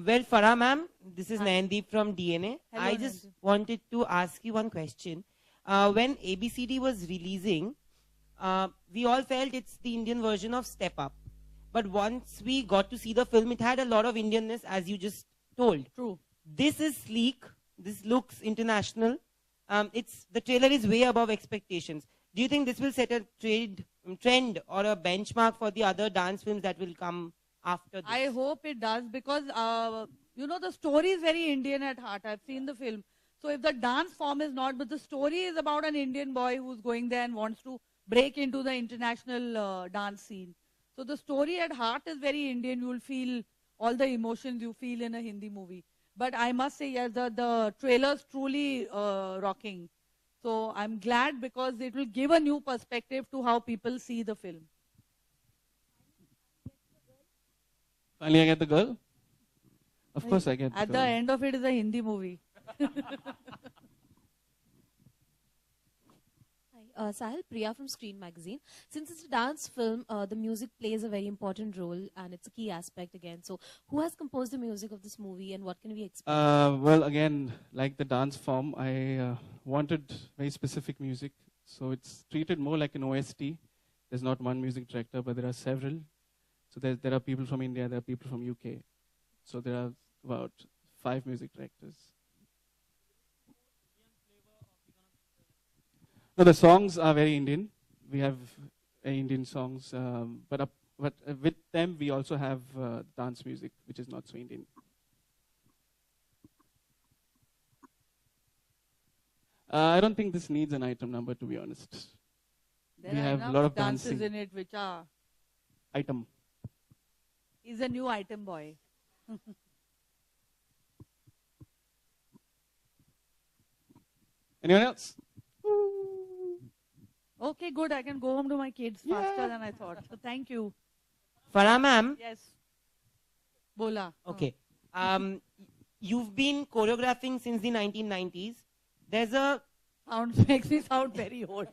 Well, Farah ma'am, this is Hi. Nayandeep from DNA. Hello, I just Nayandeep. wanted to ask you one question. When ABCD was releasing, we all felt it's the Indian version of Step Up. But once we got to see the film, it had a lot of Indianness, as you just told. True. This is sleek. This looks international. The trailer is way above expectations. Do you think this will set a trend or a benchmark for the other dance films that will come after this? I hope it does because, the story is very Indian at heart. I've seen the film. So if the dance form is not, but the story is about an Indian boy who's going there and wants to break into the international dance scene. So the story at heart is very Indian. You'll feel all the emotions you feel in a Hindi movie. But I must say, yes, the trailer's truly rocking. So I'm glad because it will give a new perspective to how people see the film. Finally, I get the girl? Of course I get the At the girl. end of it is a Hindi movie. Hi, Sahil, Priya from Screen Magazine. Since it's a dance film, the music plays a very important role and it's a key aspect again. So, who has composed the music of this movie and what can we expect? Well, again, like the dance form, I wanted very specific music. So it's treated more like an OST. There's not one music director, but there are several. So there are people from India, there are people from UK. So there are about 5 music directors. No, the songs are very Indian. We have Indian songs, but with them we also have dance music, which is not so Indian. I don't think this needs an item number, to be honest. There We are have a enough lot of dances dancing. in it which are. Item. He's a new item boy. Anyone else? Okay, good. I can go home to my kids faster than I thought. So thank you. Farah ma'am. Yes. Bola. Okay. You've been choreographing since the 1990s. There's a Sounds makes me sound very old.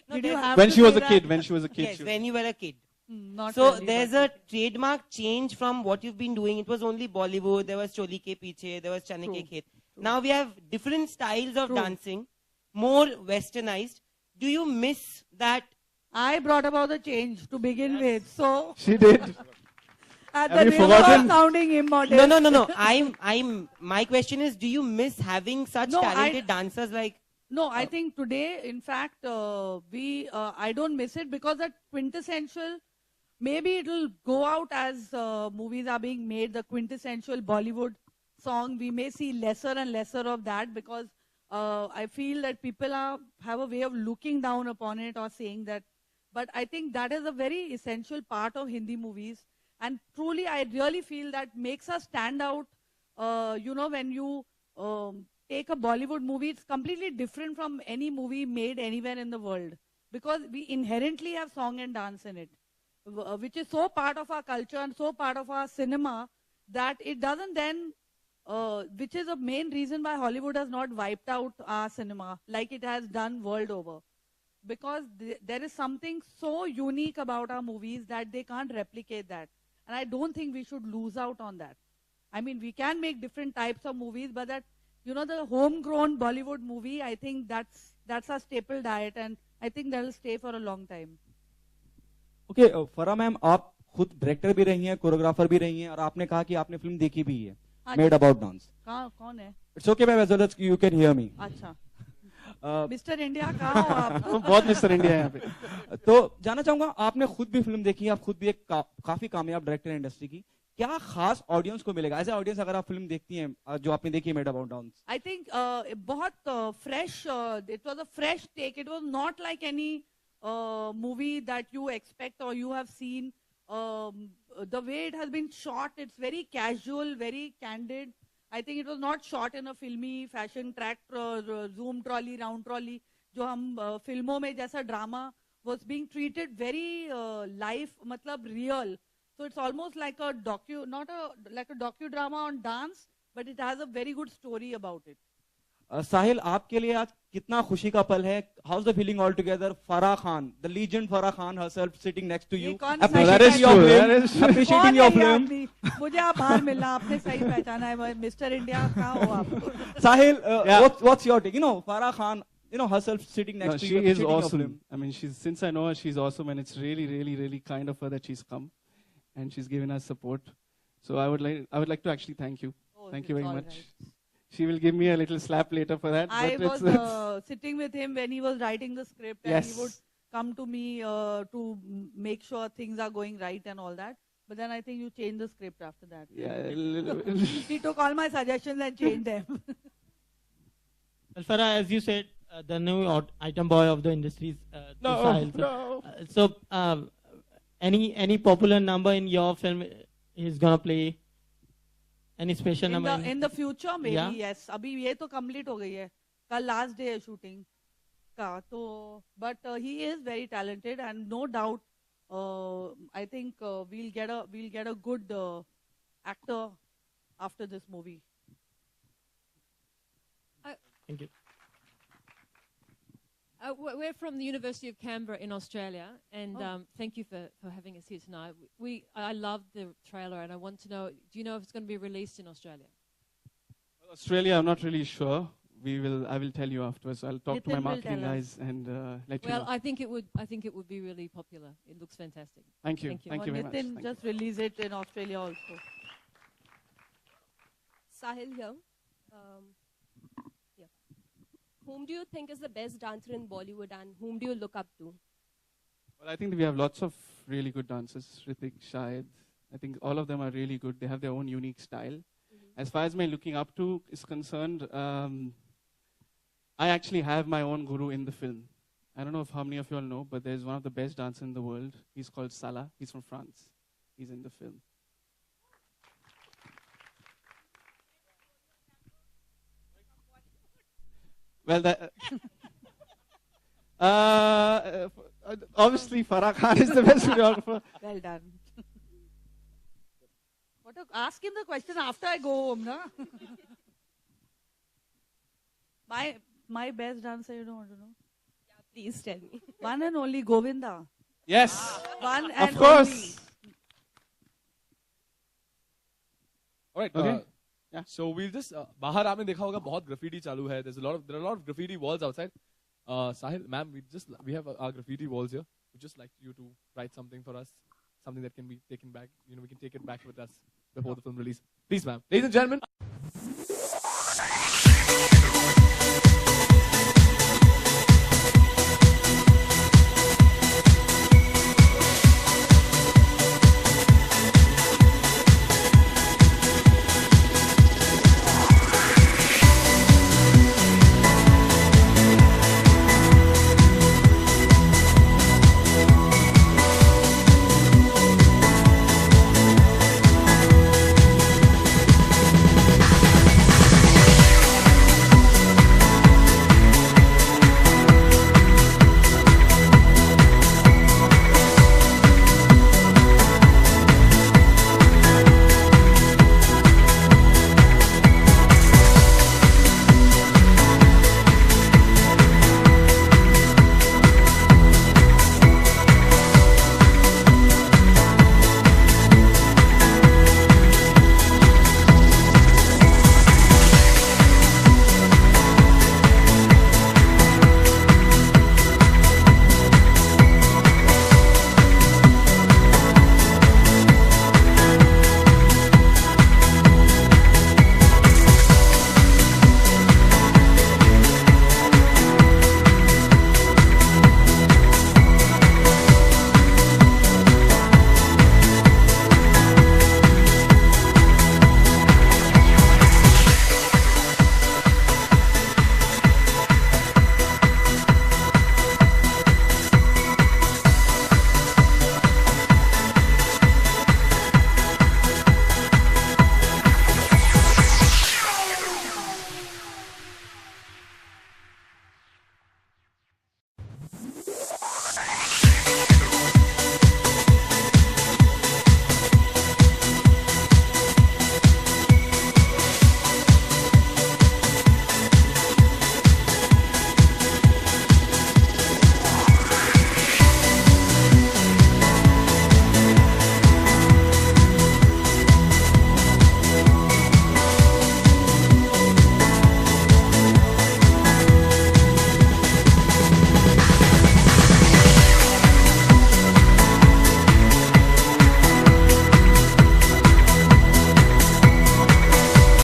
No, Did you there's- have When to she was say a that? kid, when she was a kid. yes, when you were a kid. Not So really, there's but a trademark change from what you've been doing. It was only Bollywood. There was Choli Ke Piche. There was Chane Ke True. Khet. Now we have different styles of True. dancing, more westernized. Do you miss that? I brought about the change to begin with. So She did. at Have the you risk forgotten? of sounding immodest. No. My question is, do you miss having such No, talented dancers like? No, I think today, in fact, I don't miss it because that quintessential, maybe it'll go out as movies are being made, the quintessential Bollywood song. We may see lesser and lesser of that because I feel that people have a way of looking down upon it or saying that. But I think that is a very essential part of Hindi movies. And truly, I really feel that makes us stand out. When you take a Bollywood movie, it's completely different from any movie made anywhere in the world because we inherently have song and dance in it, which is so part of our culture and so part of our cinema that it doesn't then, which is a main reason why Hollywood has not wiped out our cinema like it has done world over. Because there is something so unique about our movies that they can't replicate that. And I don't think we should lose out on that. I mean, we can make different types of movies, but that, the homegrown Bollywood movie, I think that's our staple diet, and I think that'll stay for a long time. Okay फरा ma'am, आप खुद director भी रही हैं, choreographer भी रही हैं, और आपने कहा कि आपने फिल्म देखी भी है, मेड अबाउट डांस. कौन है? It's okay ma'am, as well as you can hear me. अच्छा. मिस्टर इंडिया कहाँ हो आप? बहुत मिस्टर इंडिया है यहाँ पे. तो जानना चाहूंगा, आपने खुद भी फिल्म देखी है, आप खुद भी एक काफी कामयाब डायरेक्टर है इंडस्ट्री की. क्या खास ऑडियंस को मिलेगा एज ए ऑडियंस अगर आप फिल्म देखती हैं जो आपने देखी है mad about dance? I think बहुत fresh, it was a fresh take. It was not like any movie that you expect or you have seen. The way it has been shot, it's very casual, very candid. I think it was not shot in a filmy fashion, track, zoom trolley, round trolley, जो हम फिल्मों में जैसा drama was being treated very live, मतलब real. So it's almost like a like a docudrama on dance, but it has a very good story about it. साहिल, आपके लिए आज कितना खुशी का पल है? How's the feeling all together? Farah Khan, the legend Farah Khan herself sitting next to ये you, कौन appreciating सा your true, film, that is true. appreciating कौन your है ये film. आदमी? मुझे आप बाहर मिलना, आपने सही पहचाना है, मिस्टर इंडिया कहाँ हो आप? Sahil, Yeah. what's your take? You know, Farah Khan, you know, herself sitting next No, to she you, is appreciating your awesome. film. I mean, since I know her, she's awesome, and it's really, really, really kind of her that she's come, and she's given us support. So I would like to actually thank you. Oh, Thank you it's very all much. right. She will give me a little slap later for that. I but was it's sitting with him when he was writing the script, and Yes. he would come to me to make sure things are going right and all that. But then I think you changed the script after that. yeah. He took all my suggestions and changed them. Well, Farah, as you said, the new item boy of the industry is No, Sahil. no. Any popular number in your film he's gonna play? Any special number? In the future, maybe, Yeah. yes. अभी ये तो complete हो गई है. कल last day है shooting का. तो, but he is very talented, and no doubt, I think we'll get a good actor after this movie. Thank you. We're from the University of Canberra in Australia, and thank you for having us here tonight. I love the trailer, and I want to know, do you know if it's going to be released in Australia? Australia, I'm not really sure. I will tell you afterwards. I'll talk to my Nitin will marketing tell us. guys and let you Well, know. I think it would be really popular. It looks fantastic. Thank you. thank you. Thank you very much. Nitin Thank just release it in Australia also. Sahil here. Yeah. Whom do you think is the best dancer in Bollywood, and whom do you look up to? Well, I think we have lots of really good dancers. Hrithik, Shahid. I think all of them are really good. They have their own unique style. As far as my looking up to is concerned, I actually have my own guru in the film. I don't know if how many of you all know, but there's one of the best dancers in the world. He's called Salah. He's from France. He's in the film. Well, obviously Farah Khan is the best videographer. Well done. Ask him the question after I go home, na? My best dancer, you don't want to know? Yeah, please tell me. One and only Govinda. Yes, One and of course. only. All right. Okay. Yeah. So we'll just बाहर आपने देखा होगा बहुत graffiti चालू है. There are a lot of graffiti walls outside. Sahil, ma'am, we have our graffiti walls here. We'd just like you to write something for us, something that can be taken back. We can take it back with us before the film release. Please, ma'am. Ladies and gentlemen.